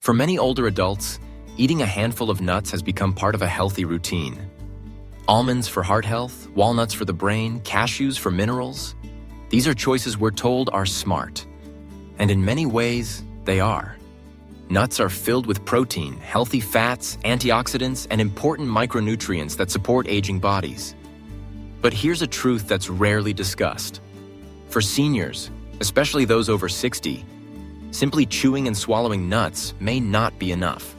For many older adults, eating a handful of nuts has become part of a healthy routine. Almonds for heart health, walnuts for the brain, cashews for minerals. These are choices we're told are smart. And in many ways, they are. Nuts are filled with protein, healthy fats, antioxidants, and important micronutrients that support aging bodies. But here's a truth that's rarely discussed. For seniors, especially those over 60, simply chewing and swallowing nuts may not be enough.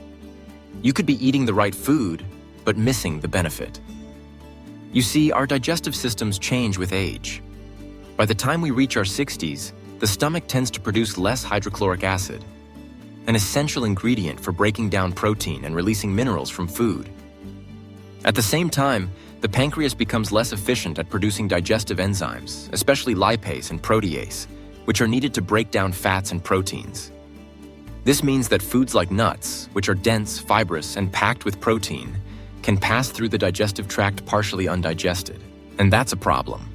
You could be eating the right food, but missing the benefit. You see, our digestive systems change with age. By the time we reach our 60s, the stomach tends to produce less hydrochloric acid, an essential ingredient for breaking down protein and releasing minerals from food. At the same time, the pancreas becomes less efficient at producing digestive enzymes, especially lipase and protease, which are needed to break down fats and proteins. This means that foods like nuts, which are dense, fibrous, and packed with protein, can pass through the digestive tract partially undigested. And that's a problem.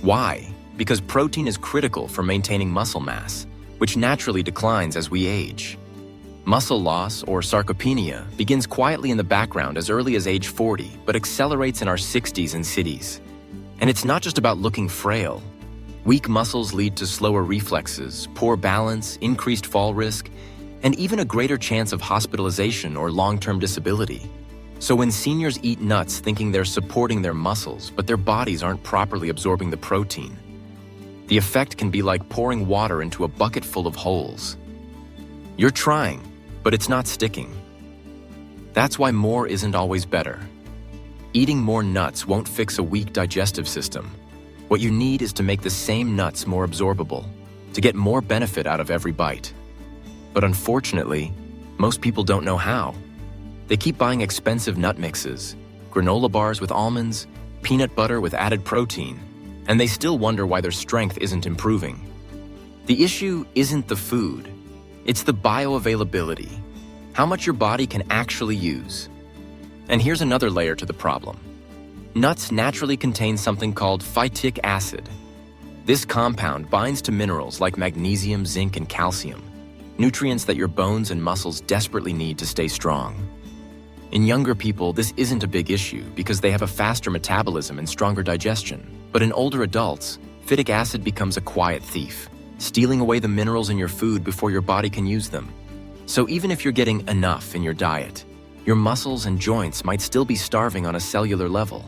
Why? Because protein is critical for maintaining muscle mass, which naturally declines as we age. Muscle loss, or sarcopenia, begins quietly in the background as early as age 40, but accelerates in our 60s and 70s. And it's not just about looking frail. Weak muscles lead to slower reflexes, poor balance, increased fall risk, and even a greater chance of hospitalization or long-term disability. So when seniors eat nuts thinking they're supporting their muscles, but their bodies aren't properly absorbing the protein, the effect can be like pouring water into a bucket full of holes. You're trying, but it's not sticking. That's why more isn't always better. Eating more nuts won't fix a weak digestive system. What you need is to make the same nuts more absorbable, to get more benefit out of every bite. But unfortunately, most people don't know how. They keep buying expensive nut mixes, granola bars with almonds, peanut butter with added protein, and they still wonder why their strength isn't improving. The issue isn't the food, it's the bioavailability, how much your body can actually use. And here's another layer to the problem. Nuts naturally contain something called phytic acid. This compound binds to minerals like magnesium, zinc, and calcium, nutrients that your bones and muscles desperately need to stay strong. In younger people, this isn't a big issue because they have a faster metabolism and stronger digestion. But in older adults, phytic acid becomes a quiet thief, stealing away the minerals in your food before your body can use them. So even if you're getting enough in your diet, your muscles and joints might still be starving on a cellular level.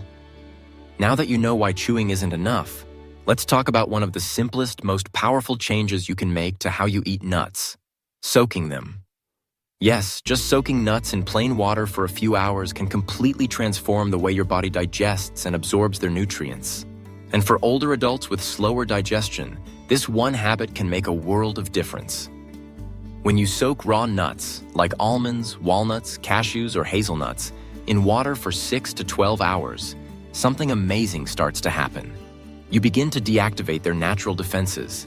Now that you know why chewing isn't enough, let's talk about one of the simplest, most powerful changes you can make to how you eat nuts: soaking them. Yes, just soaking nuts in plain water for a few hours can completely transform the way your body digests and absorbs their nutrients. And for older adults with slower digestion, this one habit can make a world of difference. When you soak raw nuts, like almonds, walnuts, cashews, or hazelnuts, in water for 6 to 12 hours, something amazing starts to happen. You begin to deactivate their natural defenses.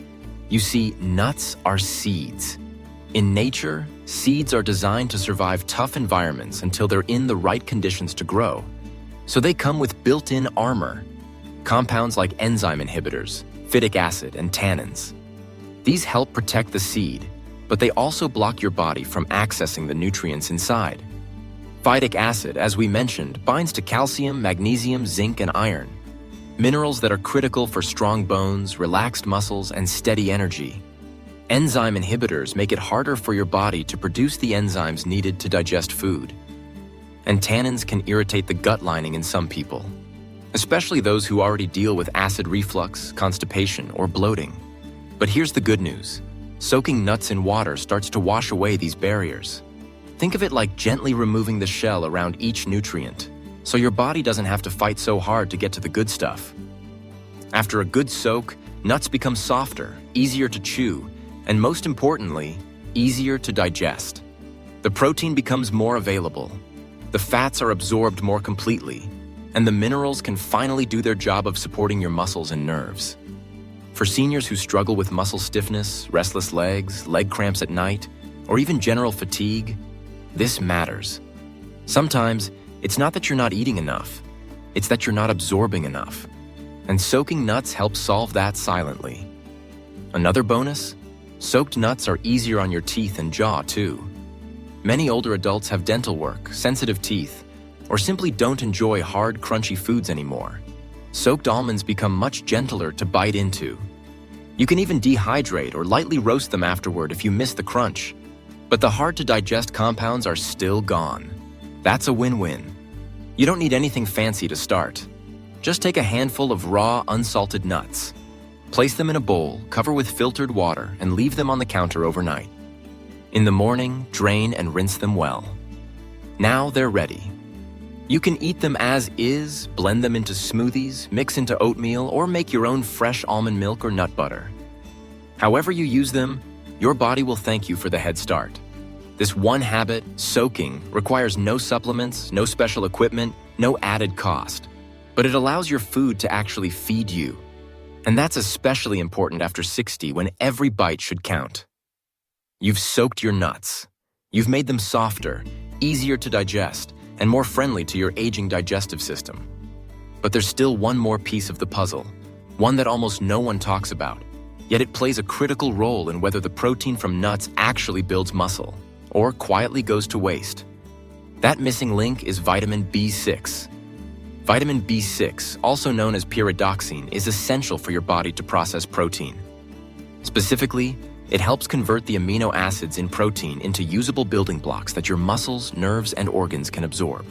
You see, nuts are seeds. In nature, seeds are designed to survive tough environments until they're in the right conditions to grow. So they come with built-in armor, compounds like enzyme inhibitors, phytic acid, and tannins. These help protect the seed, but they also block your body from accessing the nutrients inside. Phytic acid, as we mentioned, binds to calcium, magnesium, zinc, and iron, minerals that are critical for strong bones, relaxed muscles, and steady energy. Enzyme inhibitors make it harder for your body to produce the enzymes needed to digest food. And tannins can irritate the gut lining in some people, especially those who already deal with acid reflux, constipation, or bloating. But here's the good news. Soaking nuts in water starts to wash away these barriers. Think of it like gently removing the shell around each nutrient, so your body doesn't have to fight so hard to get to the good stuff. After a good soak, nuts become softer, easier to chew, and most importantly, easier to digest. The protein becomes more available, the fats are absorbed more completely, and the minerals can finally do their job of supporting your muscles and nerves. For seniors who struggle with muscle stiffness, restless legs, leg cramps at night, or even general fatigue, this matters. Sometimes, it's not that you're not eating enough, it's that you're not absorbing enough. And soaking nuts helps solve that silently. Another bonus? Soaked nuts are easier on your teeth and jaw too. Many older adults have dental work, sensitive teeth, or simply don't enjoy hard, crunchy foods anymore. Soaked almonds become much gentler to bite into. You can even dehydrate or lightly roast them afterward if you miss the crunch. But the hard-to-digest compounds are still gone. That's a win-win. You don't need anything fancy to start. Just take a handful of raw, unsalted nuts. Place them in a bowl, cover with filtered water, and leave them on the counter overnight. In the morning, drain and rinse them well. Now they're ready. You can eat them as is, blend them into smoothies, mix into oatmeal, or make your own fresh almond milk or nut butter. However you use them, your body will thank you for the head start. This one habit, soaking, requires no supplements, no special equipment, no added cost. But it allows your food to actually feed you. And that's especially important after 60 when every bite should count. You've soaked your nuts. You've made them softer, easier to digest, and more friendly to your aging digestive system. But there's still one more piece of the puzzle, one that almost no one talks about, yet it plays a critical role in whether the protein from nuts actually builds muscle, or quietly goes to waste. That missing link is vitamin B6. Vitamin B6, also known as pyridoxine, is essential for your body to process protein. Specifically, it helps convert the amino acids in protein into usable building blocks that your muscles, nerves, and organs can absorb.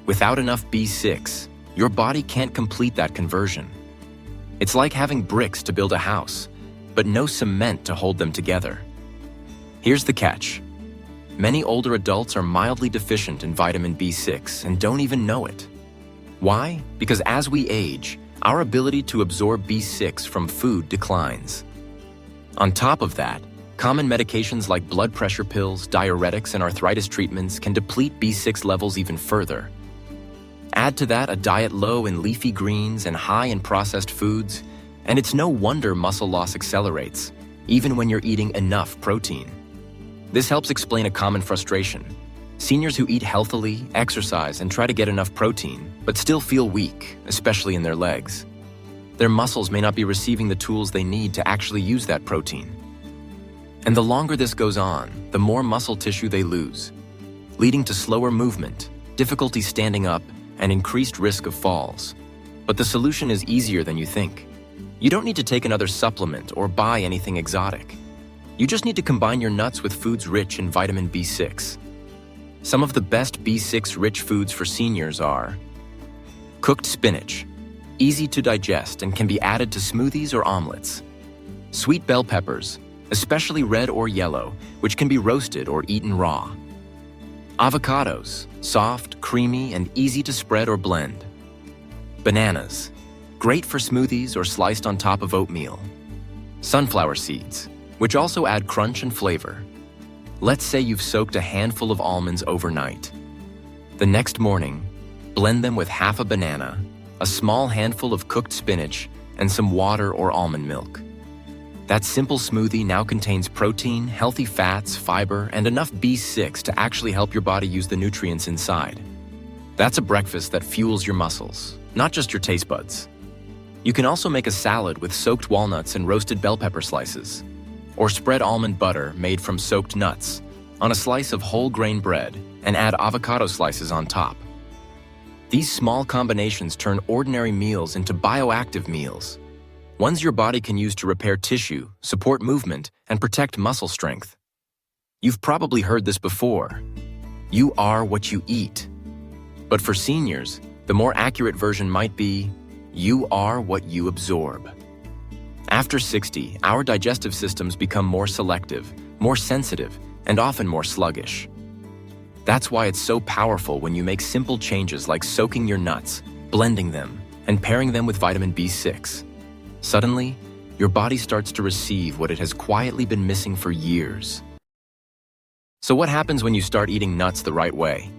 Without enough B6, your body can't complete that conversion. It's like having bricks to build a house, but no cement to hold them together. Here's the catch. Many older adults are mildly deficient in vitamin B6 and don't even know it. Why? Because as we age, our ability to absorb B6 from food declines. On top of that, common medications like blood pressure pills, diuretics, and arthritis treatments can deplete B6 levels even further. Add to that a diet low in leafy greens and high in processed foods, and it's no wonder muscle loss accelerates, even when you're eating enough protein. This helps explain a common frustration. Seniors who eat healthily, exercise, and try to get enough protein, but still feel weak, especially in their legs. Their muscles may not be receiving the tools they need to actually use that protein. And the longer this goes on, the more muscle tissue they lose, leading to slower movement, difficulty standing up, and increased risk of falls. But the solution is easier than you think. You don't need to take another supplement or buy anything exotic. You just need to combine your nuts with foods rich in vitamin B6. Some of the best B6-rich foods for seniors are cooked spinach, easy to digest and can be added to smoothies or omelets. Sweet bell peppers, especially red or yellow, which can be roasted or eaten raw. Avocados, soft, creamy, and easy to spread or blend. Bananas, great for smoothies or sliced on top of oatmeal. Sunflower seeds, which also add crunch and flavor. Let's say you've soaked a handful of almonds overnight. The next morning, blend them with half a banana, a small handful of cooked spinach, and some water or almond milk. That simple smoothie now contains protein, healthy fats, fiber, and enough B6 to actually help your body use the nutrients inside. That's a breakfast that fuels your muscles, not just your taste buds. You can also make a salad with soaked walnuts and roasted bell pepper slices, or spread almond butter made from soaked nuts on a slice of whole grain bread and add avocado slices on top. These small combinations turn ordinary meals into bioactive meals, ones your body can use to repair tissue, support movement, and protect muscle strength. You've probably heard this before. You are what you eat. But for seniors, the more accurate version might be, you are what you absorb. After 60, our digestive systems become more selective, more sensitive, and often more sluggish. That's why it's so powerful when you make simple changes like soaking your nuts, blending them, and pairing them with vitamin B6. Suddenly, your body starts to receive what it has quietly been missing for years. So what happens when you start eating nuts the right way?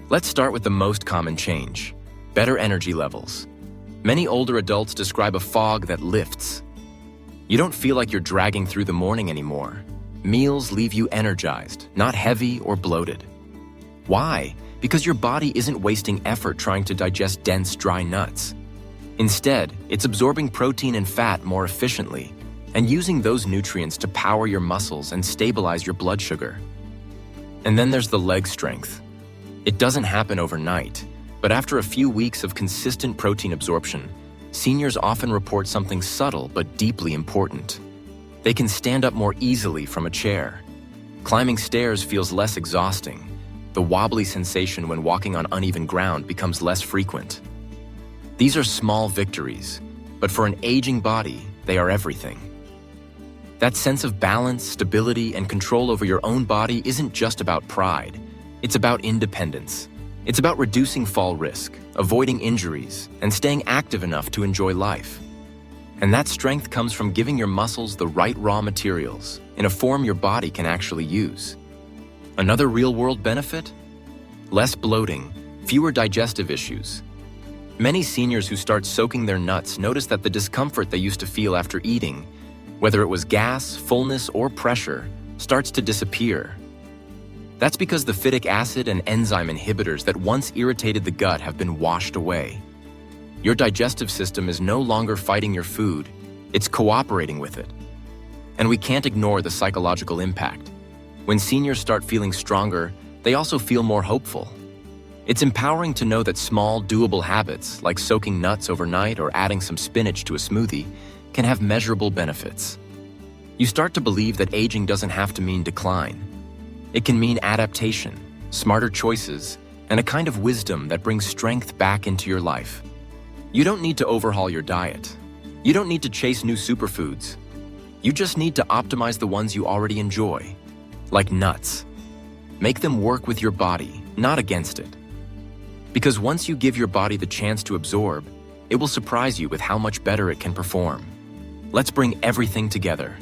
Let's start with the most common change: better energy levels. Many older adults describe a fog that lifts. You don't feel like you're dragging through the morning anymore. Meals leave you energized, not heavy or bloated. Why? Because your body isn't wasting effort trying to digest dense, dry nuts. Instead, it's absorbing protein and fat more efficiently and using those nutrients to power your muscles and stabilize your blood sugar. And then there's the leg strength. It doesn't happen overnight, but after a few weeks of consistent protein absorption, seniors often report something subtle but deeply important. They can stand up more easily from a chair. Climbing stairs feels less exhausting. The wobbly sensation when walking on uneven ground becomes less frequent. These are small victories, but for an aging body, they are everything. That sense of balance, stability, and control over your own body isn't just about pride. It's about independence. It's about reducing fall risk, avoiding injuries, and staying active enough to enjoy life. And that strength comes from giving your muscles the right raw materials in a form your body can actually use. Another real-world benefit? Less bloating, fewer digestive issues. Many seniors who start soaking their nuts notice that the discomfort they used to feel after eating, whether it was gas, fullness, or pressure, starts to disappear. That's because the phytic acid and enzyme inhibitors that once irritated the gut have been washed away. Your digestive system is no longer fighting your food, it's cooperating with it. And we can't ignore the psychological impact. When seniors start feeling stronger, they also feel more hopeful. It's empowering to know that small, doable habits, like soaking nuts overnight or adding some spinach to a smoothie, can have measurable benefits. You start to believe that aging doesn't have to mean decline. It can mean adaptation, smarter choices, and a kind of wisdom that brings strength back into your life. You don't need to overhaul your diet. You don't need to chase new superfoods. You just need to optimize the ones you already enjoy, like nuts. Make them work with your body, not against it. Because once you give your body the chance to absorb, it will surprise you with how much better it can perform. Let's bring everything together.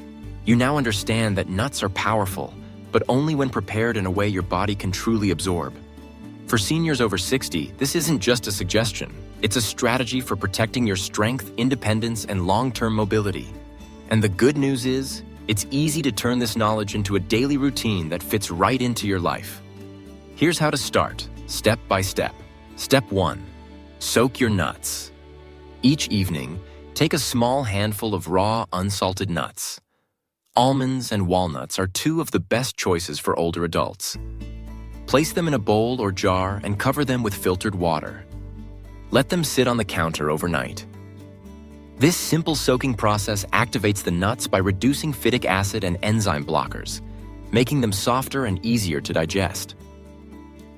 You now understand that nuts are powerful, but only when prepared in a way your body can truly absorb. For seniors over 60, this isn't just a suggestion. It's a strategy for protecting your strength, independence, and long-term mobility. And the good news is, it's easy to turn this knowledge into a daily routine that fits right into your life. Here's how to start, step by step. Step 1. Soak your nuts. Each evening, take a small handful of raw, unsalted nuts. Almonds and walnuts are two of the best choices for older adults. Place them in a bowl or jar and cover them with filtered water. Let them sit on the counter overnight. This simple soaking process activates the nuts by reducing phytic acid and enzyme blockers, making them softer and easier to digest.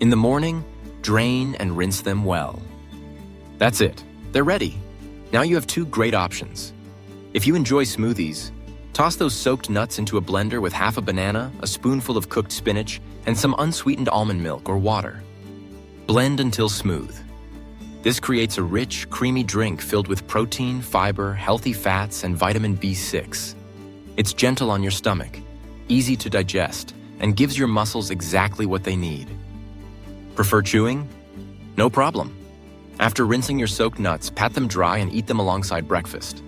In the morning, drain and rinse them well. That's it. They're ready. Now you have two great options. If you enjoy smoothies, toss those soaked nuts into a blender with half a banana, a spoonful of cooked spinach, and some unsweetened almond milk or water. Blend until smooth. This creates a rich, creamy drink filled with protein, fiber, healthy fats, and vitamin B6. It's gentle on your stomach, easy to digest, and gives your muscles exactly what they need. Prefer chewing? No problem. After rinsing your soaked nuts, pat them dry and eat them alongside breakfast.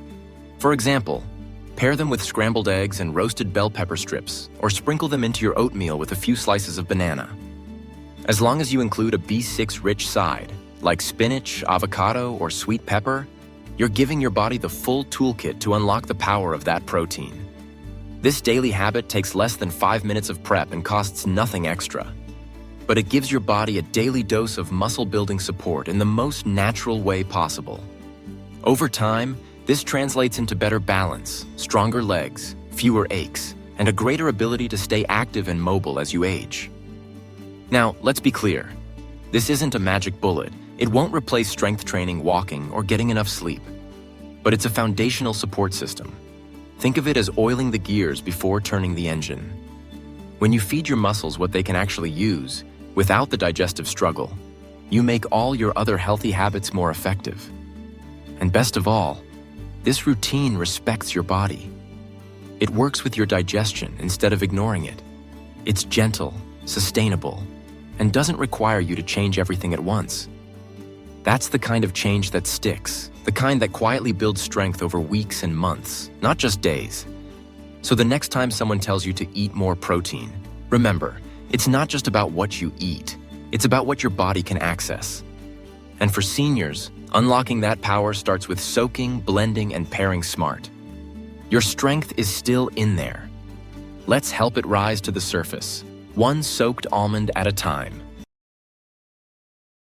For example, pair them with scrambled eggs and roasted bell pepper strips, or sprinkle them into your oatmeal with a few slices of banana. As long as you include a B6-rich side, like spinach, avocado, or sweet pepper, you're giving your body the full toolkit to unlock the power of that protein. This daily habit takes less than 5 minutes of prep and costs nothing extra. But it gives your body a daily dose of muscle-building support in the most natural way possible. Over time, this translates into better balance, stronger legs, fewer aches, and a greater ability to stay active and mobile as you age. Now, let's be clear. This isn't a magic bullet. It won't replace strength training, walking, or getting enough sleep. But it's a foundational support system. Think of it as oiling the gears before turning the engine. When you feed your muscles what they can actually use, without the digestive struggle, you make all your other healthy habits more effective. And best of all, this routine respects your body. It works with your digestion instead of ignoring it. It's gentle, sustainable, and doesn't require you to change everything at once. That's the kind of change that sticks, the kind that quietly builds strength over weeks and months, not just days. So the next time someone tells you to eat more protein, remember, it's not just about what you eat, it's about what your body can access. And for seniors, unlocking that power starts with soaking, blending, and pairing smart. Your strength is still in there. Let's help it rise to the surface. one soaked almond at a time.